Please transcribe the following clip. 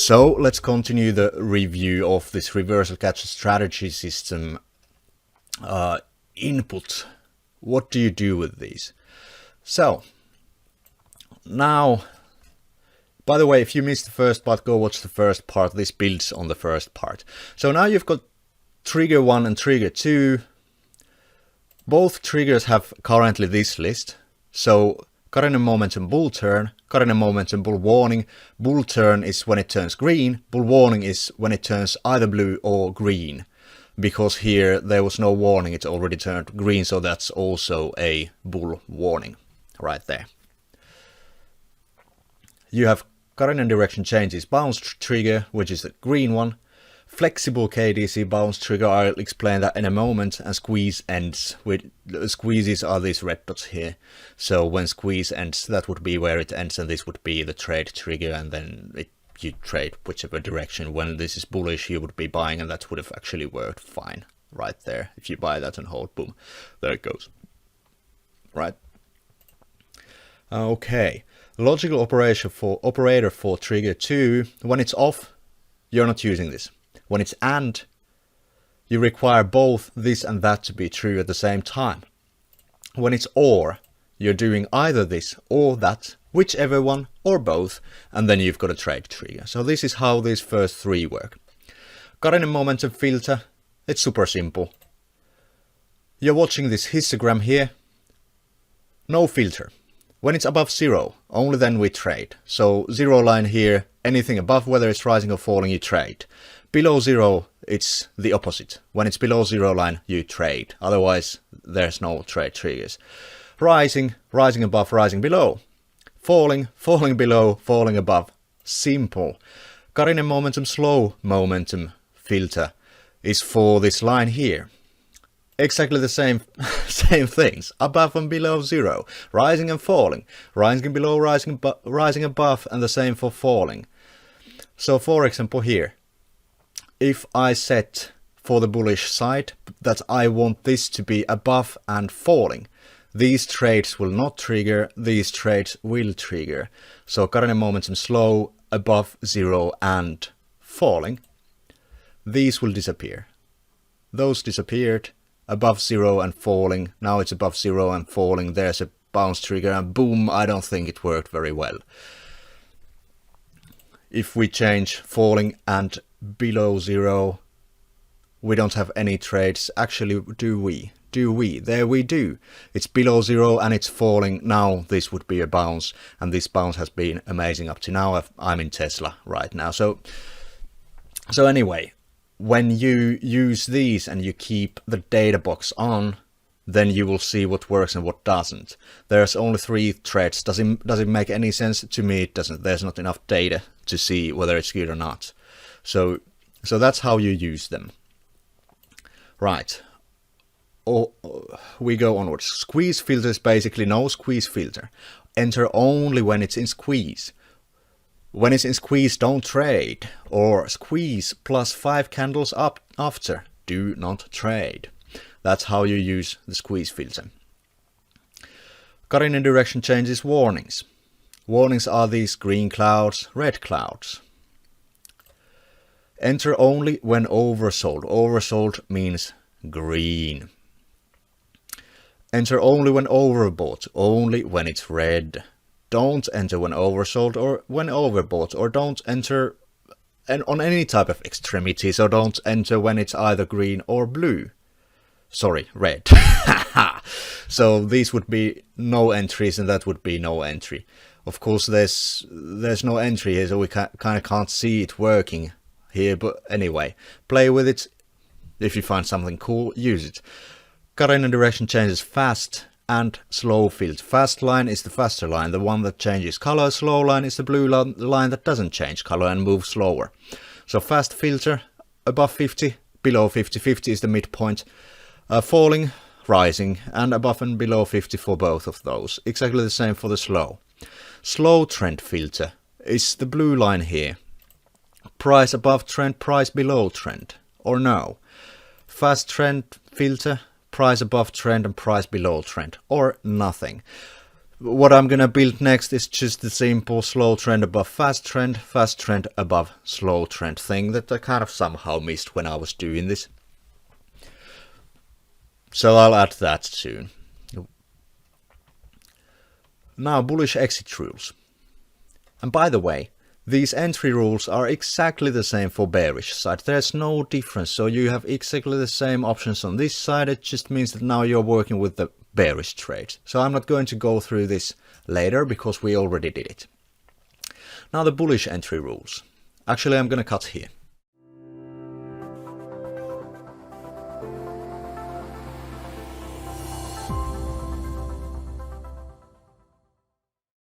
So let's continue the review of this reversal catch strategy system input. What do you do with these? So now, by the way, if you missed the first part, go watch the first part. This builds on the first part. So now you've got trigger 1 and trigger 2. Both triggers have currently this list. So Karinen Momentum Bull Turn, Karinen Momentum Bull Warning. Bull Turn is when it turns green. Bull Warning is when it turns either blue or green. Because here there was no warning, it already turned green, so that's also a bull warning right there. You have Karinen Direction Changes bounce trigger, which is the green one. Flexible KDC bounce trigger, I'll explain that in a moment, and squeeze ends. With squeezes are these red dots here. So when squeeze ends, that would be where it ends, and this would be the trade trigger, and then you trade whichever direction. When this is bullish, you would be buying, and that would have actually worked fine right there. If you buy that and hold, boom, there it goes. Right. Okay. Logical operator for trigger 2. When it's off, you're not using this. When it's AND, you require both this and that to be true at the same time. When it's OR, you're doing either this or that, whichever one or both, and then you've got a trade trigger. So this is how these first three work. Karinen Momentum Filter, it's super simple. You're watching this histogram here. No filter. When it's above 0, only then we trade. So 0 line here, anything above, whether it's rising or falling, you trade. Below 0, it's the opposite. When it's below 0 line, you trade. Otherwise, there's no trade triggers. Rising, rising above, rising below. Falling, falling below, falling above. Simple. Karinen Momentum Slow Momentum Filter is for this line here. Exactly the same things. Above and below 0. Rising and falling. Rising below, rising above, and the same for falling. So for example here, if I set for the bullish side that I want this to be above and falling, these trades will not trigger, these trades will trigger. So Karinen Momentum Slow, above 0 and falling, these will disappear. Those disappeared, above 0 and falling, now it's above 0 and falling, there's a bounce trigger and boom, I don't think it worked very well. If we change falling and below 0, we don't have any trades. Actually, do we? There we do. It's below 0 and it's falling. Now this would be a bounce, and this bounce has been amazing up to now. I'm in Tesla right now. So anyway, when you use these and you keep the data box on, then you will see what works and what doesn't. There's only 3 trades. Does it make any sense? To me it doesn't. There's not enough data to see whether it's good or not. So that's how you use them. Right. We go onwards. Squeeze filter is basically no squeeze filter. Enter only when it's in squeeze. When it's in squeeze, don't trade. Or squeeze plus 5 candles up after. Do not trade. That's how you use the squeeze filter. Karinen Direction Changes warnings. Warnings are these green clouds, red clouds. Enter only when oversold. Oversold means green. Enter only when overbought. Only when it's red. Don't enter when oversold or when overbought, or don't enter on any type of extremity, so don't enter when it's either green or blue. Sorry, red. So these would be no entries and that would be no entry. Of course there's no entry here, so we kind of can't see it working here, but anyway, play with it. If you find something cool, use it. Karinen Direction Changes fast and slow filter. Fast line is the faster line, the one that changes color. Slow line is the blue line that doesn't change color and moves slower. So fast filter, above 50, below 50. 50 is the midpoint. Falling, rising, and above and below 50 for both of those. Exactly the same for the slow. Slow trend filter is the blue line here. Price above trend, price below trend, or no. Fast trend filter, price above trend and price below trend, or nothing. What I'm gonna build next is just the simple slow trend above fast trend above slow trend thing that I kind of somehow missed when I was doing this. So I'll add that soon. Now bullish exit rules. And by the way, these entry rules are exactly the same for bearish side. There's no difference. So you have exactly the same options on this side. It just means that now you're working with the bearish trade. So I'm not going to go through this later because we already did it. Now the bullish entry rules. Actually, I'm going to cut here.